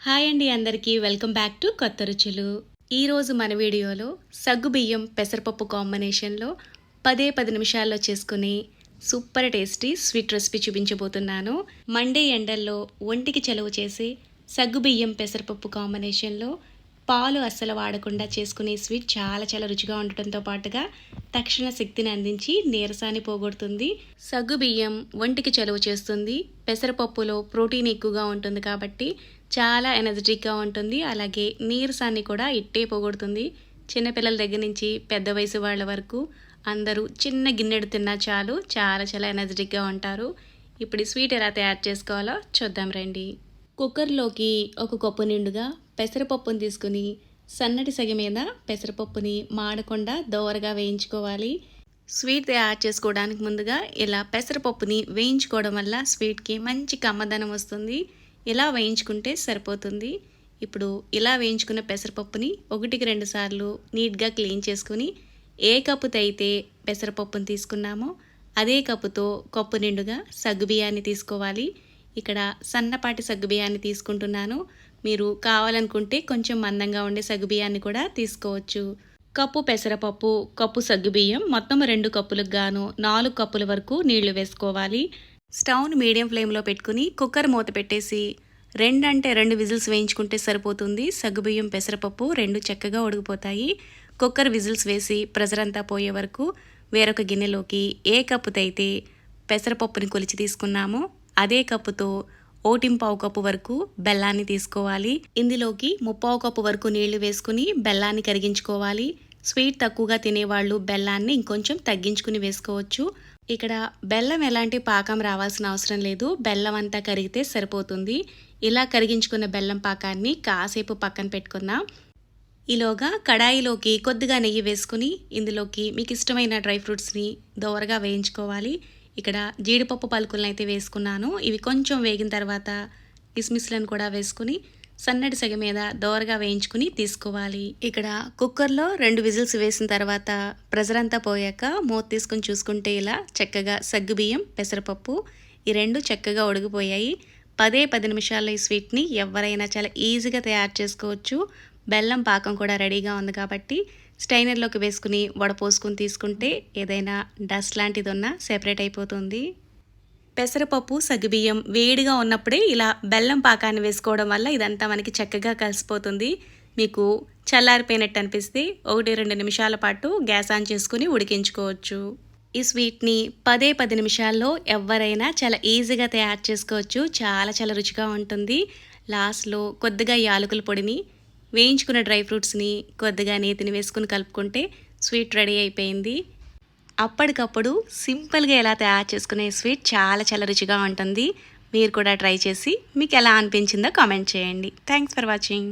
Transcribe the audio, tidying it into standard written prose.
Hi అండి అందరికీ welcome back to కొత్త రుచులు. ఈరోజు మన వీడియోలో సగ్గుబియ్యం పెసరపప్పు కాంబినేషన్లో 10 నిమిషాల్లో చేసుకునే సూపర్ టేస్టీ స్వీట్ రెసిపీ చూపించబోతున్నాను. మండే ఎండల్లో ఒంటికి చలువ చేసే సగ్గుబియ్యం పెసరపప్పు కాంబినేషన్లో పాలు అస్సలు వాడకుండా చేసుకునే స్వీట్ చాలా రుచిగా ఉండటంతో పాటుగా తక్షణ శక్తిని అందించి నీరసాన్ని పోగొడుతుంది. సగ్గుబియ్యం ఒంటికి చలువ చేస్తుంది. పెసరపప్పులో ప్రోటీన్ ఎక్కువగా ఉంటుంది కాబట్టి చాలా ఎనర్జెటిక్గా ఉంటుంది. అలాగే నీరసాన్ని కూడా ఇట్టే పోగొడుతుంది. చిన్నపిల్లల దగ్గర నుంచి పెద్ద వయసు వాళ్ళ వరకు అందరూ చిన్న గిన్నెడు తిన్నా చాలు చాలా ఎనర్జెటిక్గా ఉంటారు. ఇప్పుడు ఈ స్వీట్ ఎలా తయారు చేసుకోవాలో చూద్దాం రండి. కుక్కర్లోకి ఒక కప్పు నిండుగా పెసరపప్పుని తీసుకుని సన్నటి సెగ మీద పెసరపప్పుని మాడకుండా దోరగా వేయించుకోవాలి. స్వీట్ తయారు చేసుకోవడానికి ముందుగా ఇలా పెసరపప్పుని వేయించుకోవడం వల్ల స్వీట్కి మంచి కమ్మదనం వస్తుంది. ఇలా వేయించుకుంటే సరిపోతుంది. ఇప్పుడు ఇలా వేయించుకున్న పెసరపప్పుని 1-2 సార్లు నీట్గా క్లీన్ చేసుకుని ఏ కప్పుతో అయితే పెసరపప్పుని తీసుకున్నామో అదే కప్పుతో కప్పు నిండుగా సగ్గుబియ్యాన్ని తీసుకోవాలి. ఇక్కడ సన్నపాటి సగ్గుబియ్యాన్ని తీసుకుంటున్నాను. మీరు కావాలనుకుంటే కొంచెం మందంగా ఉండే సగ్గుబియ్యాన్ని కూడా తీసుకోవచ్చు. కప్పు పెసరపప్పు, కప్పు సగ్గుబియ్యం మొత్తం 2 కప్పులకు గాను 4 కప్పుల వరకు నీళ్లు వేసుకోవాలి. స్టవ్ను మీడియం ఫ్లేమ్లో పెట్టుకుని కుక్కర్ మూత పెట్టేసి 2 విజిల్స్ వేయించుకుంటే సరిపోతుంది. సగ్గుబియ్యం పెసరపప్పు 2 చక్కగా ఉడికిపోతాయి. కుక్కర్ విజిల్స్ వేసి ప్రెషర్ అంతా పోయే వరకు వేరొక గిన్నెలోకి ఏ కప్పుతో అయితే పెసరపప్పుని కొలిచి తీసుకున్నామో అదే కప్పుతో 1/4 కప్పు వరకు బెల్లాన్ని తీసుకోవాలి. ఇందులోకి 3/4 కప్పు వరకు నీళ్లు వేసుకుని బెల్లాన్ని కరిగించుకోవాలి. స్వీట్ తక్కువగా తినేవాళ్ళు బెల్లాన్ని ఇంకొంచెం తగ్గించుకుని వేసుకోవచ్చు. ఇక్కడ బెల్లం ఎలాంటి పాకం రావాల్సిన అవసరం లేదు. బెల్లం అంతా కరిగితే సరిపోతుంది. ఇలా కరిగించుకున్న బెల్లం పాకాన్ని కాసేపు పక్కన పెట్టుకుందాం. ఈలోగా కడాయిలోకి కొద్దిగా నెయ్యి వేసుకుని ఇందులోకి మీకు ఇష్టమైన డ్రై ఫ్రూట్స్ని దోరగా వేయించుకోవాలి. ఇక్కడ జీడిపప్పు పలుకులను అయితే వేసుకున్నాను. ఇవి కొంచెం వేగిన తర్వాత కిస్మిస్లను కూడా వేసుకుని సన్నటి సెగ మీద దోరగా వేయించుకుని తీసుకోవాలి. ఇక్కడ కుక్కర్లో 2 విజిల్స్ వేసిన తర్వాత ప్రెషర్ అంతా పోయాక మూత తీసుకుని చూసుకుంటే ఇలా చక్కగా సగ్గుబియ్యం పెసరపప్పు ఈ 2 చక్కగా ఉడికిపోయాయి. 10 నిమిషాల్లో ఈ స్వీట్ని ఎవరైనా చాలా ఈజీగా తయారు చేసుకోవచ్చు. బెల్లం పాకం కూడా రెడీగా ఉంది కాబట్టి స్టైనర్లోకి వేసుకుని వడపోసుకుని తీసుకుంటే ఏదైనా డస్ట్ లాంటిది ఉన్నా సెపరేట్ అయిపోతుంది. పెసరపప్పు సగ్గుబియ్యం వేడిగా ఉన్నప్పుడే ఇలా బెల్లం పాకాన్ని వేసుకోవడం వల్ల ఇదంతా మనకి చక్కగా కలిసిపోతుంది. మీకు చల్లారిపోయినట్టు అనిపిస్తే 1-2 నిమిషాల పాటు గ్యాస్ ఆన్ చేసుకుని ఉడికించుకోవచ్చు. ఈ స్వీట్ని 10 నిమిషాల్లో ఎవరైనా చాలా ఈజీగా తయారు చేసుకోవచ్చు. చాలా రుచిగా ఉంటుంది. లాస్ట్లో కొద్దిగా యాలకుల పొడిని వేయించుకున్న డ్రై ఫ్రూట్స్ని కొద్దిగా నేతిని వేసుకుని కలుపుకుంటే స్వీట్ రెడీ అయిపోయింది. అప్పటికప్పుడు సింపుల్గా ఎలా తయారు చేసుకునే స్వీట్ చాలా రుచిగా ఉంటుంది. మీరు కూడా ట్రై చేసి మీకు ఎలా అనిపించిందో కామెంట్ చేయండి. Thanks for watching.